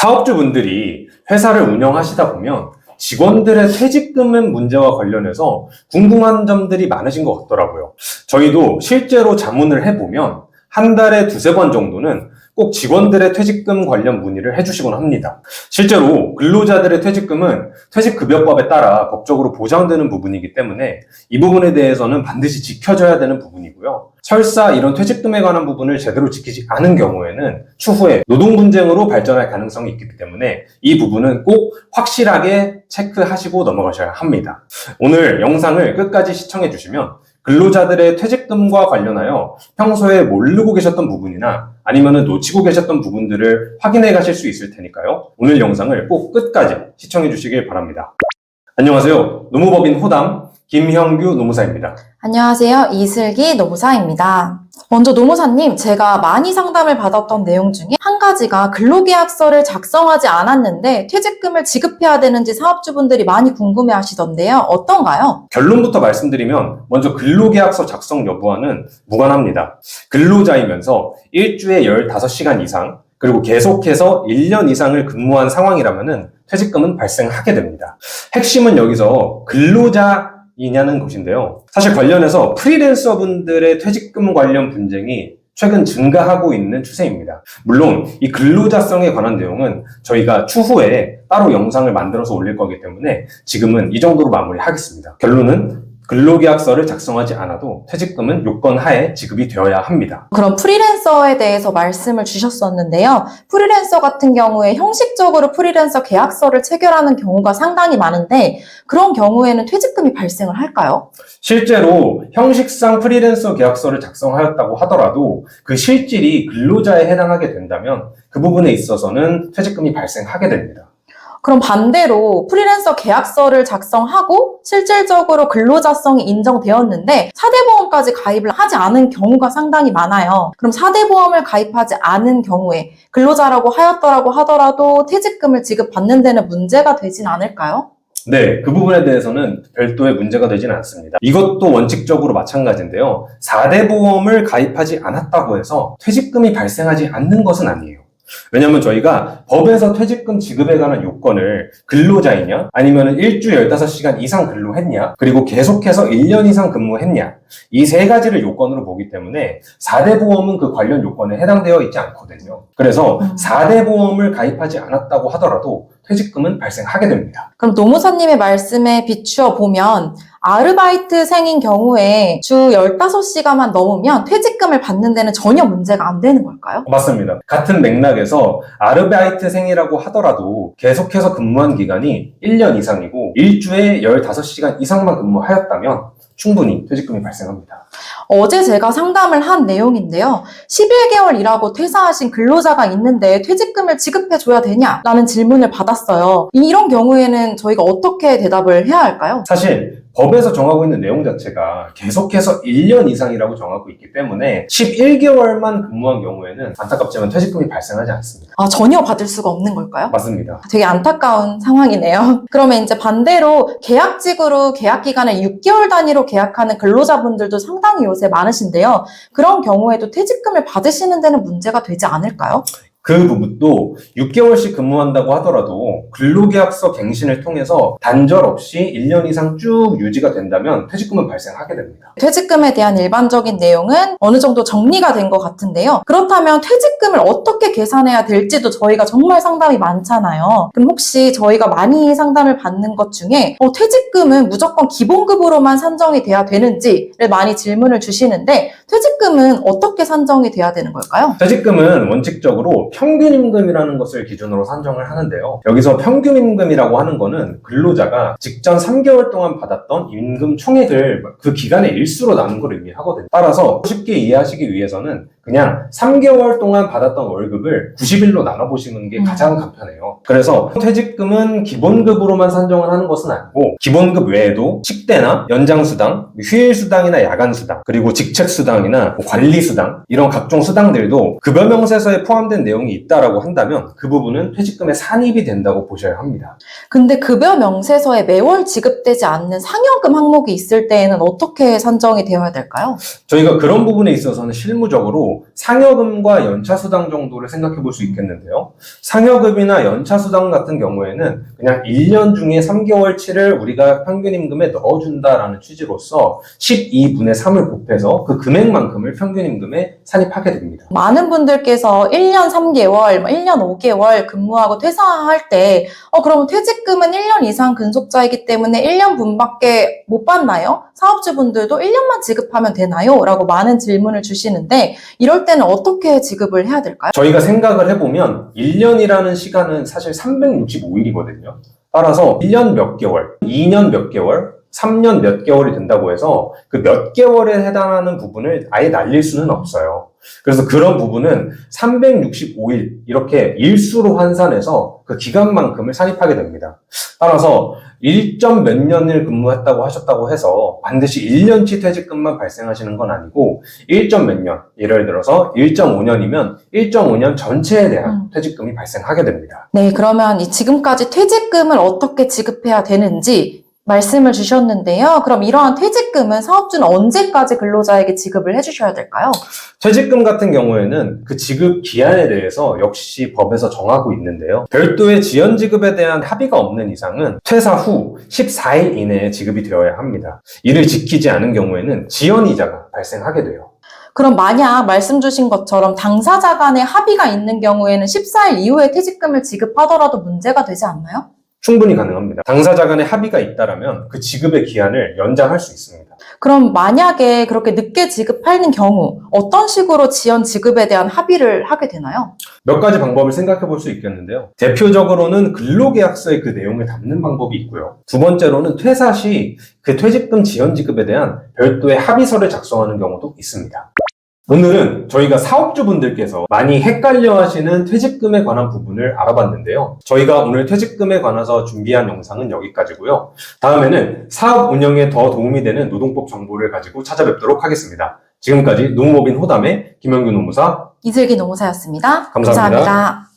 사업주분들이 회사를 운영하시다 보면 직원들의 퇴직금 문제와 관련해서 궁금한 점들이 많으신 것 같더라고요. 저희도 실제로 자문을 해보면 한 달에 두세 번 정도는 꼭 직원들의 퇴직금 관련 문의를 해주시곤 합니다. 실제로 근로자들의 퇴직금은 퇴직급여법에 따라 법적으로 보장되는 부분이기 때문에 이 부분에 대해서는 반드시 지켜져야 되는 부분이고요. 설사 이런 퇴직금에 관한 부분을 제대로 지키지 않은 경우에는 추후에 노동분쟁으로 발전할 가능성이 있기 때문에 이 부분은 꼭 확실하게 체크하시고 넘어가셔야 합니다. 오늘 영상을 끝까지 시청해 주시면 근로자들의 퇴직금과 관련하여 평소에 모르고 계셨던 부분이나 아니면 놓치고 계셨던 부분들을 확인해 가실 수 있을 테니까요. 오늘 영상을 꼭 끝까지 시청해 주시길 바랍니다. 안녕하세요. 노무법인 호담 김형규 노무사입니다. 안녕하세요. 이슬기 노무사입니다. 먼저 노무사님, 제가 많이 상담을 받았던 내용 중에 한 가지가 근로계약서를 작성하지 않았는데 퇴직금을 지급해야 되는지 사업주분들이 많이 궁금해 하시던데요. 어떤가요? 결론부터 말씀드리면 먼저 근로계약서 작성 여부와는 무관합니다. 근로자이면서 일주에 15시간 이상 그리고 계속해서 1년 이상을 근무한 상황이라면 퇴직금은 발생하게 됩니다. 핵심은 여기서 근로자이냐는 것인데요. 사실 관련해서 프리랜서분들의 퇴직금 관련 분쟁이 최근 증가하고 있는 추세입니다. 물론 이 근로자성에 관한 내용은 저희가 추후에 따로 영상을 만들어서 올릴 거기 때문에 지금은 이 정도로 마무리하겠습니다. 결론은 근로계약서를 작성하지 않아도 퇴직금은 요건 하에 지급이 되어야 합니다. 그럼 프리랜서에 대해서 말씀을 주셨었는데요. 프리랜서 같은 경우에 형식적으로 프리랜서 계약서를 체결하는 경우가 상당히 많은데 그런 경우에는 퇴직금이 발생을 할까요? 실제로 형식상 프리랜서 계약서를 작성하였다고 하더라도 그 실질이 근로자에 해당하게 된다면 그 부분에 있어서는 퇴직금이 발생하게 됩니다. 그럼 반대로 프리랜서 계약서를 작성하고 실질적으로 근로자성이 인정되었는데 4대 보험까지 가입을 하지 않은 경우가 상당히 많아요. 그럼 4대 보험을 가입하지 않은 경우에 근로자라고 하였더라고 하더라도 퇴직금을 지급받는 데는 문제가 되진 않을까요? 네, 그 부분에 대해서는 별도의 문제가 되지는 않습니다. 이것도 원칙적으로 마찬가지인데요. 4대 보험을 가입하지 않았다고 해서 퇴직금이 발생하지 않는 것은 아니에요. 왜냐하면 저희가 법에서 퇴직금 지급에 관한 요건을 근로자이냐 아니면 일주 15시간 이상 근로했냐 그리고 계속해서 1년 이상 근무했냐 이 세 가지를 요건으로 보기 때문에 4대 보험은 그 관련 요건에 해당되어 있지 않거든요. 그래서 4대 보험을 가입하지 않았다고 하더라도 퇴직금은 발생하게 됩니다. 그럼 노무사님의 말씀에 비추어 보면 아르바이트생인 경우에 주 15시간만 넘으면 퇴직금을 받는 데는 전혀 문제가 안 되는 걸까요? 맞습니다. 같은 맥락에서 아르바이트생이라고 하더라도 계속해서 근무한 기간이 1년 이상이고 일주에 15시간 이상만 근무하였다면 충분히 퇴직금이 발생합니다. 어제 제가 상담을 한 내용인데요. 11개월 일하고 퇴사하신 근로자가 있는데 퇴직금을 지급해줘야 되냐? 라는 질문을 받았어요. 이런 경우에는 저희가 어떻게 대답을 해야 할까요? 사실 법에서 정하고 있는 내용 자체가 계속해서 1년 이상이라고 정하고 있기 때문에 11개월만 근무한 경우에는 안타깝지만 퇴직금이 발생하지 않습니다. 전혀 받을 수가 없는 걸까요? 맞습니다. 되게 안타까운 상황이네요. 그러면 이제 반대로 계약직으로 계약 기간을 6개월 단위로 계약하는 근로자분들도 상당히 요새 많으신데요. 그런 경우에도 퇴직금을 받으시는 데는 문제가 되지 않을까요? 그 부분도 6개월씩 근무한다고 하더라도 근로계약서 갱신을 통해서 단절 없이 1년 이상 쭉 유지가 된다면 퇴직금은 발생하게 됩니다. 퇴직금에 대한 일반적인 내용은 어느 정도 정리가 된 것 같은데요. 그렇다면 퇴직금을 어떻게 계산해야 될지도 저희가 정말 상담이 많잖아요. 그럼 혹시 저희가 많이 상담을 받는 것 중에 퇴직금은 무조건 기본급으로만 산정이 돼야 되는지를 많이 질문을 주시는데 퇴직금은 어떻게 산정이 돼야 되는 걸까요? 퇴직금은 원칙적으로 평균임금이라는 것을 기준으로 산정을 하는데요. 여기서 평균임금이라고 하는 거는 근로자가 직전 3개월 동안 받았던 임금 총액을 그 기간의 일수로 나눈 걸 의미하거든요. 따라서 쉽게 이해하시기 위해서는 그냥 3개월 동안 받았던 월급을 90일로 나눠보시는 게 가장 간편해요. 그래서 퇴직금은 기본급으로만 산정을 하는 것은 아니고 기본급 외에도 식대나 연장수당, 휴일수당이나 야간수당, 그리고 직책수당이나 관리수당 이런 각종 수당들도 급여명세서에 포함된 내용이 있다라고 한다면 그 부분은 퇴직금에 산입이 된다고 보셔야 합니다. 근데 급여 명세서에 매월 지급되지 않는 상여금 항목이 있을 때에는 어떻게 산정이 되어야 될까요? 저희가 그런 부분에 있어서는 실무적으로 경우도 상여금과 연차수당 정도를 생각해 볼 수 있겠는데요. 상여금이나 연차수당 같은 경우에는 그냥 1년 중에 3개월치를 우리가 평균임금에 넣어준다라는 취지로서 12분의 3을 곱해서 그 금액만큼을 평균임금에 산입하게 됩니다. 많은 분들께서 1년 3개월, 1년 5개월 근무하고 퇴사할 때 그러면 퇴직금은 1년 이상 근속자이기 때문에 1년분밖에 못 받나요? 사업주분들도 1년만 지급하면 되나요? 라고 많은 질문을 주시는데 이럴 때는 어떻게 지급을 해야 될까요? 저희가 생각을 해보면 1년이라는 시간은 사실 365일이거든요. 따라서 1년 몇 개월, 2년 몇 개월, 3년 몇 개월이 된다고 해서 그 몇 개월에 해당하는 부분을 아예 날릴 수는 없어요. 그래서 그런 부분은 365일 이렇게 일수로 환산해서 그 기간만큼을 산입하게 됩니다. 따라서 1점 몇 년을 근무했다고 하셨다고 해서 반드시 1년치 퇴직금만 발생하시는 건 아니고 1점 몇 년, 예를 들어서 1.5년이면 1.5년 전체에 대한 퇴직금이 발생하게 됩니다. 네, 그러면 이 지금까지 퇴직금을 어떻게 지급해야 되는지 말씀을 주셨는데요. 그럼 이러한 퇴직금은 사업주는 언제까지 근로자에게 지급을 해주셔야 될까요? 퇴직금 같은 경우에는 그 지급 기한에 대해서 역시 법에서 정하고 있는데요. 별도의 지연 지급에 대한 합의가 없는 이상은 퇴사 후 14일 이내에 지급이 되어야 합니다. 이를 지키지 않은 경우에는 지연 이자가 발생하게 돼요. 그럼 만약 말씀 주신 것처럼 당사자 간의 합의가 있는 경우에는 14일 이후에 퇴직금을 지급하더라도 문제가 되지 않나요? 충분히 가능합니다. 당사자 간의 합의가 있다라면 그 지급의 기한을 연장할 수 있습니다. 그럼 만약에 그렇게 늦게 지급하는 경우 어떤 식으로 지연 지급에 대한 합의를 하게 되나요? 몇 가지 방법을 생각해 볼 수 있겠는데요. 대표적으로는 근로계약서에 그 내용을 담는 방법이 있고요. 두 번째로는 퇴사 시 그 퇴직금 지연 지급에 대한 별도의 합의서를 작성하는 경우도 있습니다. 오늘은 저희가 사업주분들께서 많이 헷갈려 하시는 퇴직금에 관한 부분을 알아봤는데요. 저희가 오늘 퇴직금에 관해서 준비한 영상은 여기까지고요. 다음에는 사업 운영에 더 도움이 되는 노동법 정보를 가지고 찾아뵙도록 하겠습니다. 지금까지 노무법인 호담의 김영규 노무사 이슬기 노무사였습니다. 감사합니다. 감사합니다.